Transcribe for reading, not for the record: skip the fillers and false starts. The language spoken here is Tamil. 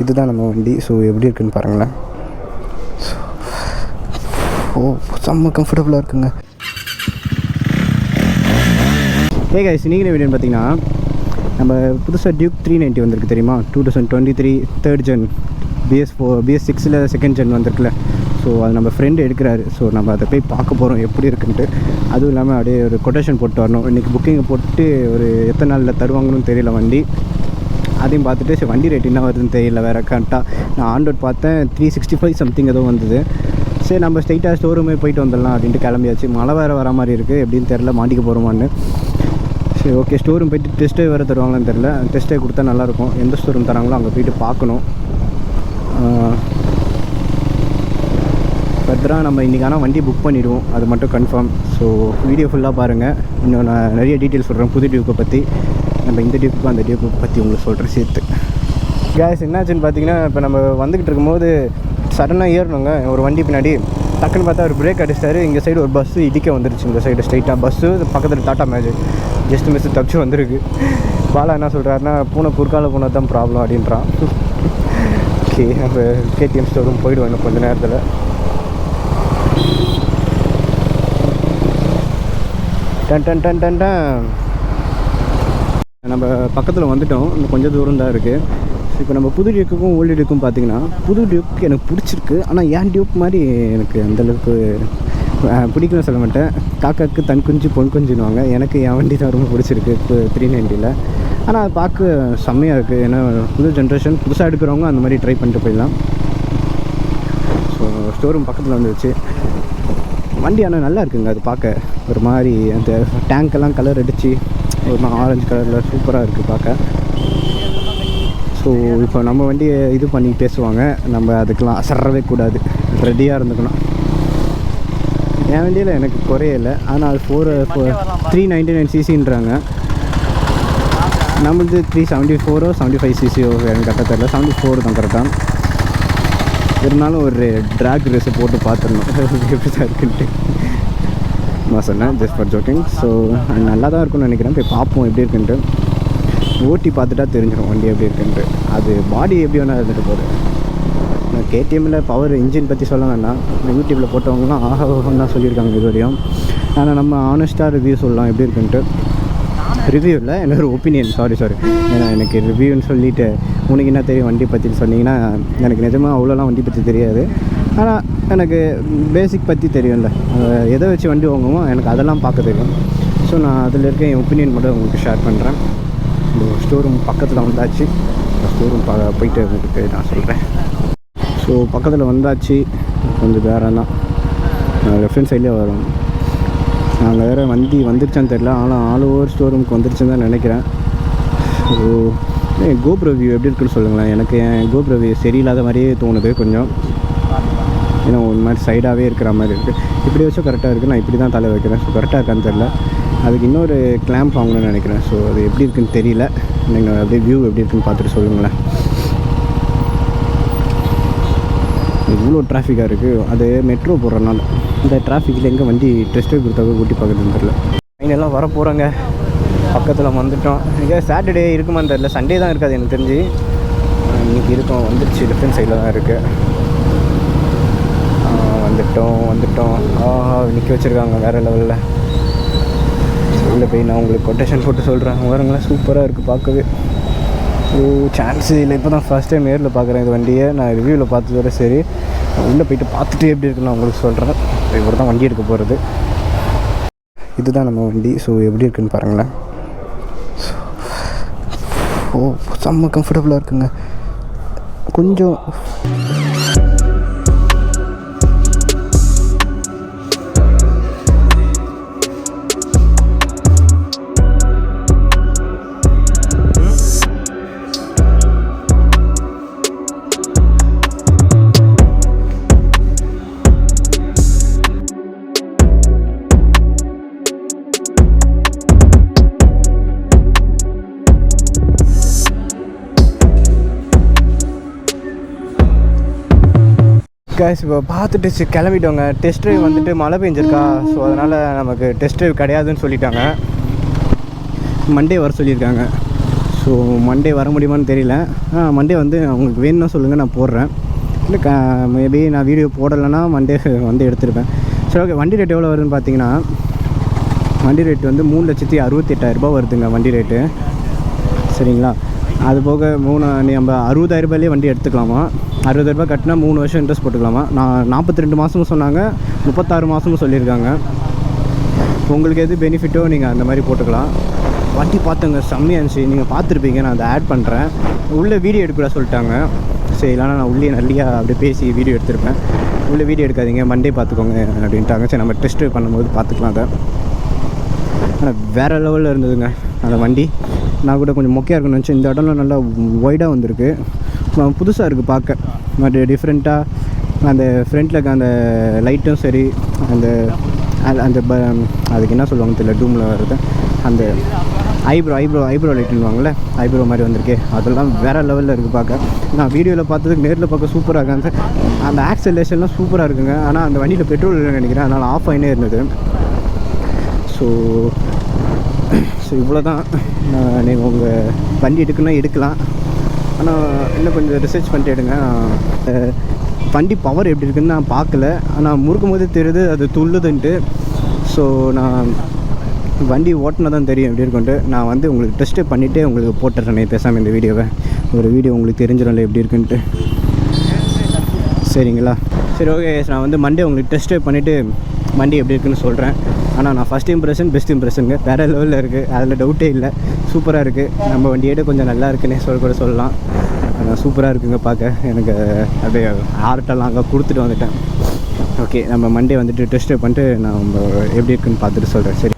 இதுதான் நம்ம வண்டி. ஸோ எப்படி இருக்குன்னு பாருங்களேன். செம்ம கம்ஃபர்டபுளாக இருக்குங்க. கைஸ், நீங்களே வீடியோன்னு பார்த்தீங்கன்னா நம்ம புதுசாக டியூக் 390 வந்திருக்கு தெரியுமா? 2023 3rd gen BS6 2nd gen வந்திருக்குல்ல. So அது நம்ம ஃப்ரெண்டு எடுக்கிறாரு. ஸோ நம்ம அதை போய் பார்க்க போகிறோம் எப்படி இருக்குன்ட்டு. அதுவும் இல்லாமல் அப்படியே ஒரு கொட்டேஷன் போட்டு வரணும். இன்றைக்கி புக்கிங்கை போட்டு ஒரு எத்தனை நாளில் தருவாங்கன்னு தெரியல வண்டி. அதையும் பார்த்துட்டு சரி வண்டி ரேட் என்ன வருதுன்னு தெரியல வேறு. கரெக்டாக நான் ஆன்ரோட் பார்த்தேன் 365 சம்திங் ஏதோ வந்தது. சரி நம்ம ஸ்ட்ரைட்டாக ஸ்டோரூமே போயிட்டு வந்துடலாம் அப்படின்ட்டு கிளம்பியாச்சு. மழை வேறு வர மாதிரி இருக்குது, எப்படின்னு தெரில, மாட்டிக்க போகிறோமான்னு. சரி ஓகே, ஸ்டோரூம் போய்ட்டு டெஸ்ட்டே வேறு தருவாங்களான்னு தெரில. டெஸ்ட்டே கொடுத்தா நல்லாயிருக்கும். எந்த ஸ்டோரூம் தராங்களோ அங்கே போய்ட்டு பார்க்கணும். ஃபர்தராக நம்ம இன்றைக்கி ஆனால் வண்டி புக் பண்ணிவிடுவோம், அது மட்டும் கன்ஃபார்ம். ஸோ வீடியோ ஃபுல்லாக பாருங்கள். இன்னும் நான் நிறைய டீட்டெயில்ஸ் சொல்கிறேன் புது டியூக்கை பற்றி. நம்ம இந்த டியூக்கு அந்த டியூக்கை பற்றி உங்களுக்கு சொல்கிறேன் சேர்த்து. கேஸ் என்னாச்சுன்னு பார்த்தீங்கன்னா, இப்போ நம்ம வந்துக்கிட்டு இருக்கும்போது சடனாக ஏறணுங்க ஒரு வண்டி பின்னாடி. டக்குன்னு பார்த்தா ஒரு பிரேக் அடிச்சிட்டாரு. இங்கே சைடு ஒரு பஸ்ஸு இடிக்க வந்துருச்சு. இந்த சைடு ஸ்ட்ரைட்டாக பஸ்ஸு, பக்கத்தில் டாட்டா மேஜிக் ஜஸ்ட் மிஸ்ஸு தப்பிச்சு வந்திருக்கு. பாலா என்ன சொல்கிறாருன்னா, பூனை குறுக்கால பூனை தான் ப்ராப்ளம் அப்படின்றான். ஓகே, நம்ம கேடிஎம் ஸ்டோரும் போயிடுவோம் இன்னும் கொஞ்சம் நேரத்தில். Done done done done done நம்ம பக்கத்தில் வந்துவிட்டோம். இன்னும் கொஞ்சம் தூரம் தான் இருக்குது. இப்போ நம்ம புது டியூக்குக்கும் ஓல்டு டியூக்கும் பார்த்திங்கன்னா, புது டியூக்கு எனக்கு பிடிச்சிருக்கு. ஆனால் ஏன் டியூக் மாதிரி எனக்கு அந்தளவுக்கு பிடிக்கும்னு சொல்ல மாட்டேன். காக்காவுக்கு தன் குஞ்சு பொன் குஞ்சுன்னுவாங்க. எனக்கு என் வண்டி தான் ரொம்ப பிடிச்சிருக்கு இப்போ 390. ஆனால் அது பார்க்க செம்மையாக இருக்குது. ஏன்னா புது ஜென்ரேஷன், புதுசாக எடுக்கிறவங்க அந்த மாதிரி ட்ரை பண்ணிட்டு போயிடலாம். ஸோ ஸ்டோரூம் பக்கத்தில் வந்துடுச்சு வண்டி. ஆனால் நல்லா இருக்குங்க அது பார்க்க. ஒரு மாதிரி அந்த டேங்க்கெல்லாம் கலர் அடித்து ஒரு மாதிரி ஆரஞ்சு கலரில் சூப்பராக இருக்குது பார்க்க. ஸோ இப்போ நம்ம வண்டியை இது பண்ணி பேசுவாங்க, நம்ம அதுக்கெலாம் அசரவே கூடாது, ரெடியாக இருந்துக்கணும். என் வண்டியில் எனக்கு குறையலை. ஆனால் 399 சிசின்றாங்க. நம்மளுது 374 75 சிசியோ எனக்கு கரெக்டாக தெரியல. 74 தான் கரெக்டாக. இருந்தாலும் ஒரு ட்ராக் ரேஸை போட்டு பார்த்துடணும் எப்படி தான் இருக்குன்ட்டு நான் சொன்னேன், ஜஸ்ட் ஃபார் ஜோக்கிங். ஸோ நல்லா தான் இருக்கும்னு நினைக்கிறேன். போய் பார்ப்போம் எப்படி இருக்குன்ட்டு. ஓட்டி பார்த்துட்டா தெரிஞ்சிடும் வண்டி எப்படி இருக்குன்ட்டு. அது பாடி எப்படி வேணால் இருந்துட்டு போகுது. நான் கேடிஎம்மில் பவர் இன்ஜின் பற்றி சொல்ல வேண்டாம். யூடியூப்பில் போட்டவங்கலாம் ஆஹான்னு தான் சொல்லியிருக்காங்க இது வரையும். ஆனால் நம்ம ஆனஸ்ட்டாக ரிவ்யூ சொல்லலாம் எப்படி இருக்குன்ட்டு. ரிவ்யூ இல்லை, என்னோட ஒப்பீனியன். சாரி ஏன்னா எனக்கு ரிவ்யூன்னு சொல்லிவிட்டு உனக்கு என்ன தெரியும் வண்டி பற்றின்னு சொன்னீங்கன்னா, எனக்கு நிஜமாக அவ்வளோலாம் வண்டி பற்றி தெரியாது. ஆனால் எனக்கு பேசிக் பற்றி தெரியும்ல, எதை வச்சு வண்டி வாங்குவோம் எனக்கு அதெல்லாம் பார்க்க தெரியும். ஸோ நான் அதில் இருக்க என் ஒப்பீனியன் மட்டும் உங்களுக்கு ஷேர் பண்ணுறேன். இந்த ஸ்டோரூம் பக்கத்தில் வந்தாச்சு. ஸ்டோரூம் போயிட்டு உங்களுக்கு நான் சொல்கிறேன். ஸோ பக்கத்தில் வந்தாச்சு. கொஞ்சம் வேறு தான் ரெஃபரன்ஸ் சைட்லேயே வரும். நாங்கள் வேறு வண்டி வந்துருச்சான்னு தெரில. ஆனால் ஆல் ஓவர் ஸ்டோரூமுக்கு வந்துருச்சுன்னு தான் நினைக்கிறேன். ஸோ கோப்ரோ வியூ எப்படி இருக்குன்னு சொல்லுங்களேன். எனக்கு என் கோப்ரோ வியூ சரியில்லாத மாதிரியே தோணுது கொஞ்சம். ஏன்னா ஒரு மாதிரி சைடாகவே இருக்கிற மாதிரி இருக்குது. இப்படி வச்சும் கரெக்டாக இருக்குது. நான் இப்படி தான் தலை வைக்கிறேன். ஸோ கரெக்டாக இருக்கான்னு தெரில. அதுக்கு இன்னொரு கிளாம்ப் வாங்கணும்னு நினைக்கிறேன். ஸோ அது எப்படி இருக்குன்னு தெரியல. நீங்கள் அப்படியே வியூ எப்படி இருக்குன்னு பார்த்துட்டு சொல்லுங்களேன். இவ்வளோ டிராஃபிக்காக இருக்குது. அது மெட்ரோ போடுறதுனால இந்த டிராஃபிக்கில் எங்கே வண்டி டெஸ்ட் ட்ரைவ் கொடுத்தாவே ஊட்டி பார்க்குறதுன்னு தெரில. ஃபைனெல்லாம் வர போகிறாங்க. பக்கத்தில் வந்துவிட்டோம். எங்கே சாட்டர்டே இருக்குமான்னு தெரில. சண்டே தான் இருக்காது எனக்கு தெரிஞ்சு. இன்றைக்கி இருக்கும். வந்துடுச்சு. லெஃப்ட் சைடில் தான் இருக்குது. வந்துட்டோம். நிற்க வச்சுருக்காங்க வேறு லெவலில். உள்ளே போய் நான் உங்களுக்கு கொட்டேஷன் போட்டு சொல்கிறேன். வரங்களா சூப்பராக இருக்குது பார்க்கவே. சான்ஸு இல்லை. இப்போ தான் ஃபஸ்ட் டைம் நேரில் பார்க்குறேன் இது வண்டியை. நான் ரிவ்யூவில் பார்த்ததோட சரி. உள்ளே போய்ட்டு பார்த்துட்டு எப்படி இருக்குன்னு உங்களுக்கு சொல்கிறேன். இவர் தான் வண்டி எடுக்க போகிறது. இதுதான் நம்ம வண்டி. ஸோ எப்படி இருக்குன்னு பாருங்களேன். செம்ம கம்ஃபர்டபுளாக இருக்குங்க. கொஞ்சம் கேஸ் இப்போ பார்த்துட்டு கிளம்பிட்டோங்க. டெஸ்ட் ட்ரைவ் வந்துட்டு மழை பெஞ்சிருக்கா. ஸோ அதனால் நமக்கு டெஸ்ட் ட்ரைவ் கிடையாதுன்னு சொல்லிட்டாங்க. மண்டே வர சொல்லியிருக்காங்க. ஸோ ஸோ மண்டே வர முடியுமான்னு தெரியல. மண்டே வந்து அவங்களுக்கு வேணும்னா சொல்லுங்கள், நான் போடுறேன். இல்லை மேபி நான் வீடியோ போடலைன்னா மண்டே வந்து எடுத்துருப்பேன். சரி ஓகே. வண்டி ரேட் எவ்வளோ வருதுன்னு பார்த்தீங்கன்னா, வண்டி ரேட் வந்து 3,68,000 வருதுங்க வண்டி ரேட்டு. சரிங்களா? அது போக நம்ம 60,000 வண்டி எடுத்துக்கலாமா. 60,000 கட்டினா 3 வருஷம் இன்ட்ரெஸ்ட் போட்டுக்கலாமா. நான் 42 மாதமும் சொன்னாங்க, 36 மாதமும் சொல்லியிருக்காங்க. உங்களுக்கு எது பெனிஃபிட்டோ நீங்கள் அந்த மாதிரி போட்டுக்கலாம். வண்டி பார்த்துங்க, செம்மையாக இருந்துச்சு. நீங்கள் பார்த்துருப்பீங்க, நான் அதை ஆட் பண்ணுறேன். உள்ளே வீடியோ எடுக்க சொல்லிட்டாங்க. சரி, இல்லைனா நான் உள்ளே நிறையா அப்படியே பேசி வீடியோ எடுத்திருப்பேன். உள்ளே வீடியோ எடுக்காதீங்க, மண்டே பார்த்துக்கோங்க அப்படின்ட்டாங்க. சரி, நம்ம டெஸ்ட் பண்ணும்போது பார்த்துக்கலாம் அதை. ஆனால் வேறு லெவலில் இருந்ததுங்க அந்த வண்டி. நான் கூட கொஞ்சம் மொக்கையாக இருக்குன்னு நினச்சேன். இந்த இடம்லாம் நல்லா ஒய்டாக வந்திருக்கு, புதுசாக இருக்குது பார்க்க. பட் டிஃப்ரெண்ட்டாக அந்த ஃப்ரண்ட்டில் இருக்க அந்த லைட்டும் சரி, அந்த அந்த அதுக்கு என்ன சொல்லுவாங்கன்னு தெரியல, டூமில் வருது அந்த ஐப்ரோ லைட்டுன்னுவாங்கள்ல, ஐப்ரோ மாதிரி வந்திருக்கு. அதெல்லாம் வேறு லெவலில் இருக்குது பார்க்க. நான் வீடியோவில் பார்த்ததுக்கு நேரில் பார்க்க சூப்பராக இருக்கு. அந்த ஆக்சலேஷன்லாம் சூப்பராக இருக்குங்க. ஆனால் அந்த வண்டியில் பெட்ரோல் இல்லைன்னு நினைக்கிறேன், அதனால் ஆஃப் ஆகினே இருந்தது. ஸோ இவ்வளோ தான். நீங்கள் உங்கள் வண்டி எடுக்கணும்னா எடுக்கலாம், ஆனால் இன்னும் கொஞ்சம் ரிசர்ச் பண்ணிட்டு எடுங்க. வண்டி பவர் எப்படி இருக்குதுன்னு நான் பார்க்கல, ஆனால் முறுக்கும் போது தெரியுது அது துள்ளுதுன்ட்டு. ஸோ நான் வண்டி ஓட்டினா தான் தெரியும் எப்படி இருக்குன்ட்டு. நான் வந்து உங்களுக்கு டெஸ்ட்டு பண்ணிவிட்டு உங்களுக்கு போட்டுறேனே பேசாமல் இந்த வீடியோவை. ஒரு வீடியோ உங்களுக்கு தெரிஞ்சிடும்ல எப்படி இருக்குன்ட்டு. சரிங்களா? சரி ஓகே. நான் வந்து மண்டே உங்களுக்கு டெஸ்ட்டு பண்ணிவிட்டு வண்டி எப்படி இருக்குன்னு சொல்கிறேன். ஆனால் நான் ஃபஸ்ட் இம்ப்ரெஷன் பெஸ்ட் இம்ப்ரெஷனுங்க, வேறு லெவலில் இருக்குது, அதில் டவுட்டே இல்லை. சூப்பராக இருக்குது. நம்ம வண்டியோட கொஞ்சம் நல்லா இருக்குன்னே கூட சொல்லலாம். சூப்பராக இருக்குங்க பார்க்க. எனக்கு அப்படியே ஆர்ட்டெல்லாம் அங்கே கொடுத்துட்டு வந்துட்டேன். ஓகே, நம்ம மண்டே வந்துட்டு டெஸ்ட்டு பண்ணிட்டு நான் எப்படி இருக்குன்னு பார்த்துட்டு சொல்கிறேன். சரி.